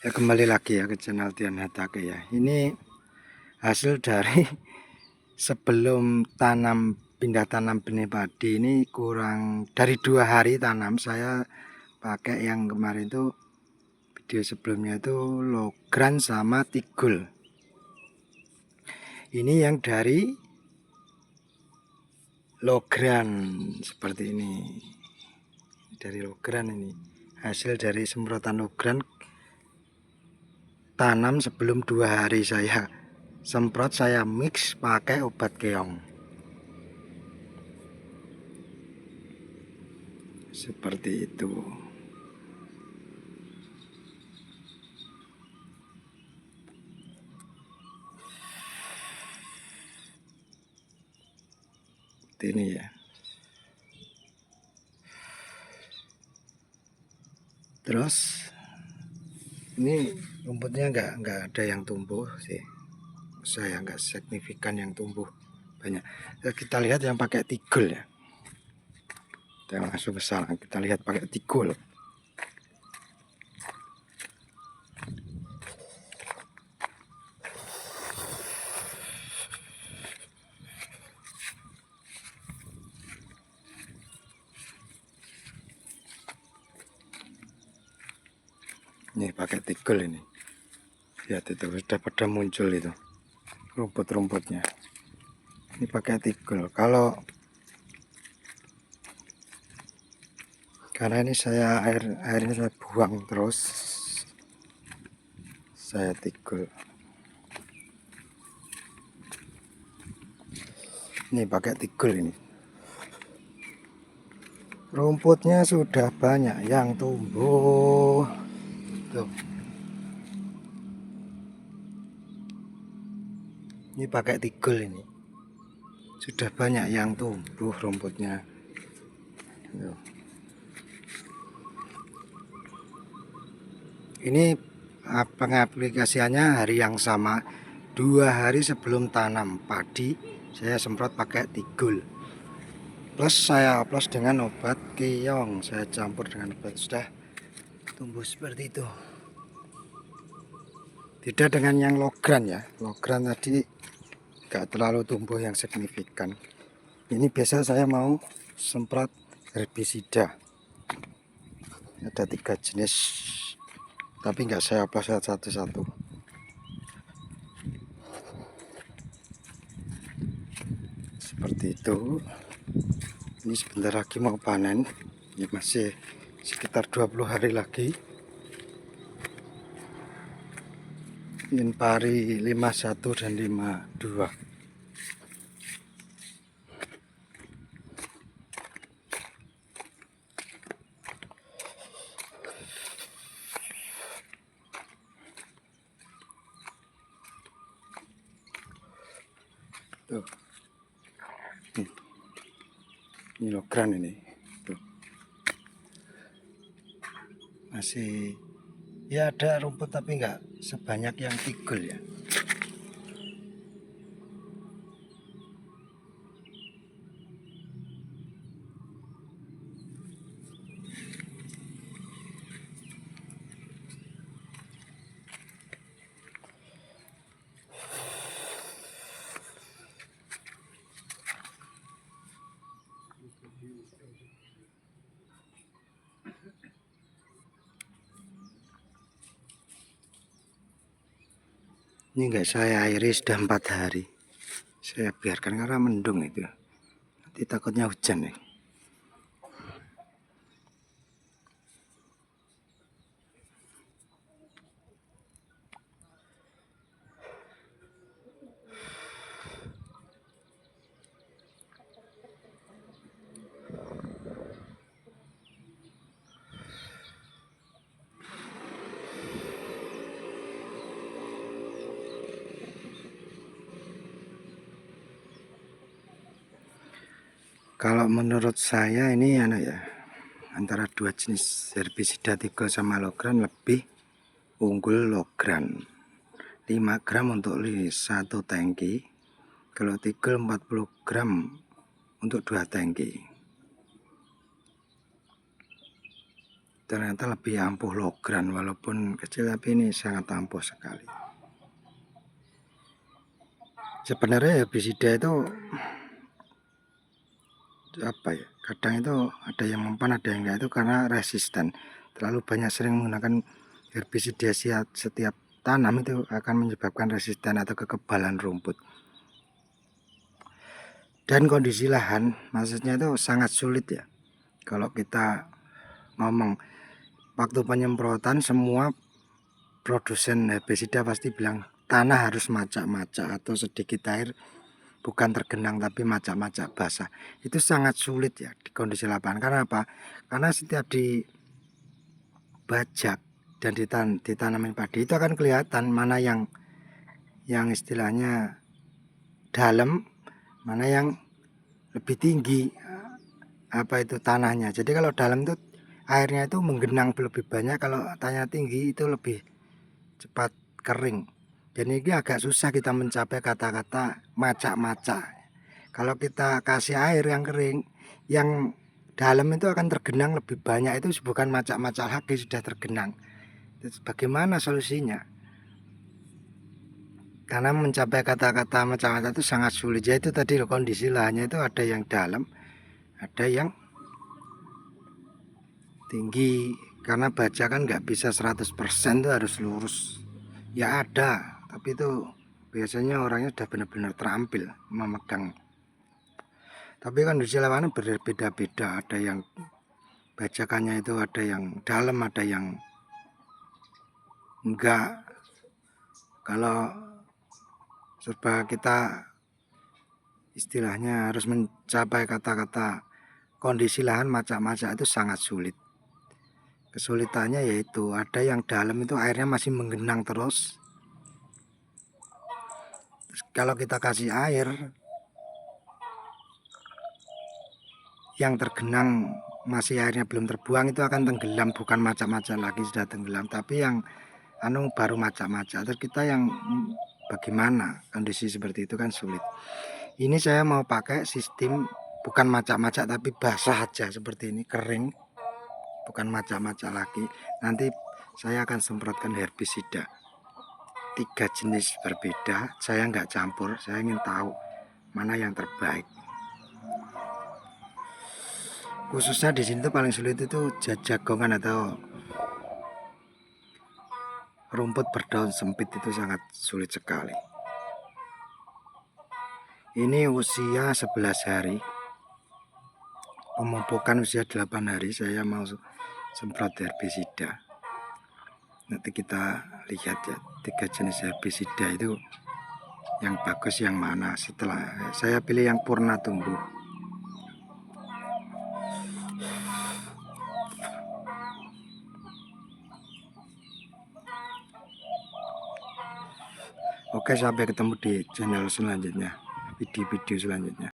Ya, kembali lagi ya ke channel Dian Hatake ya. Ini hasil dari sebelum pindah tanam benih padi ini kurang dari 2 hari tanam. Saya pakai yang kemarin itu, video sebelumnya itu Logran sama Tigul. Ini yang dari Logran seperti ini. Dari Logran ini hasil dari semprotan Logran. Tanam sebelum 2 hari saya semprot, saya mix pakai obat keong seperti itu. Ini ya. Terus ini rumputnya nggak ada yang tumbuh sih, saya nggak signifikan yang tumbuh banyak. Kita lihat yang pakai Tigul ya. Kita langsung ke sana, kita lihat pakai Tigul. Ini pakai Tigul ini. Lihat itu sudah pada muncul itu rumput-rumputnya. Ini pakai Tigul. Karena ini airnya saya buang terus, saya Tigul. Ini pakai Tigul ini. Rumputnya sudah banyak yang tumbuh. Tuh. Ini pakai Tigul ini. Sudah banyak yang tumbuh rumputnya. Tuh. Ini pengaplikasiannya hari yang sama, 2 hari sebelum tanam padi saya semprot pakai Tigul. Plus saya oplos dengan obat keong, saya campur dengan obat, sudah tumbuh seperti itu. Tidak dengan yang Logran ya. Logran tadi gak terlalu tumbuh yang signifikan. Ini biasa saya mau semprot herbisida. Ada 3 jenis, tapi nggak saya oplos satu-satu. Seperti itu. Ini sebentar lagi mau panen. Ini masih sekitar 20 hari lagi. Ini pari 51 dan 52. Tuh. Ini Logran ini. Tuh. Masih ya ada rumput tapi nggak sebanyak yang Tigul ya. Ini enggak saya airi sudah 4 hari. Saya biarkan karena mendung itu. Nanti takutnya hujan nih. Kalau menurut saya ini antara 2 jenis herbisida Tigul sama Logran lebih unggul Logran. 5 gram untuk 1 tangki. Kalau Tigul 40 gram untuk 2 tangki. ternyata lebih ampuh logran, walaupun kecil tapi ini sangat ampuh sekali. Sebenarnya herbisida itu kadang itu ada yang mempan, ada yang enggak, itu karena resisten. Terlalu banyak sering menggunakan herbisida setiap tanam itu akan menyebabkan resisten atau kekebalan rumput. Dan kondisi lahan maksudnya itu sangat sulit ya. Kalau kita ngomong waktu penyemprotan, semua produsen herbisida pasti bilang tanah harus macak-macak atau sedikit air bukan tergenang tapi macak-macak basah. Itu sangat sulit ya di kondisi lapangan. Karena apa? Karena setiap dibajak dan ditanamin padi itu akan kelihatan mana yang istilahnya dalam, mana yang lebih tinggi itu tanahnya. Jadi kalau dalam itu airnya itu menggenang lebih banyak, kalau tanah tinggi itu lebih cepat kering. Jadi ini agak susah kita mencapai kata-kata macak-macak. Kalau kita kasih air yang kering, yang dalam itu akan tergenang lebih banyak, itu bukan macak-macak lagi, sudah tergenang. Bagaimana solusinya? Karena mencapai kata-kata macak-macak itu sangat sulit. Jadi itu tadi kondisi lahannya itu ada yang dalam, ada yang tinggi. Karena baja kan nggak bisa 100% itu harus lurus. Ya ada, tapi itu biasanya orangnya sudah benar-benar terampil memegang. Tapi kondisi lapangan berbeda-beda. Ada yang bajakannya itu ada yang dalam, ada yang enggak. Kalau serba kita istilahnya harus mencapai kata-kata kondisi lahan macak-macak itu sangat sulit. Kesulitannya yaitu ada yang dalam itu airnya masih menggenang terus. Kalau kita kasih air yang tergenang masih airnya belum terbuang, itu akan tenggelam, bukan macak-macak lagi sudah tenggelam, tapi yang baru macak-macak. Terus kita yang bagaimana? Kondisi seperti itu kan sulit. Ini saya mau pakai sistem bukan macak-macak tapi basah aja seperti ini, kering, bukan macak-macak lagi. Nanti saya akan semprotkan herbisida 3 jenis berbeda. Saya nggak campur, saya ingin tahu mana yang terbaik. Khususnya di sini tuh paling sulit itu jagongan atau rumput berdaun sempit, itu sangat sulit sekali. Ini usia 11 hari, pemupukan usia 8 hari. Saya mau semprot herbisida. Nanti kita lihat ya 3 jenis herbisida itu yang bagus yang mana. Setelah saya pilih yang purna tumbuh. Oke, sampai ketemu di channel selanjutnya, video-video selanjutnya.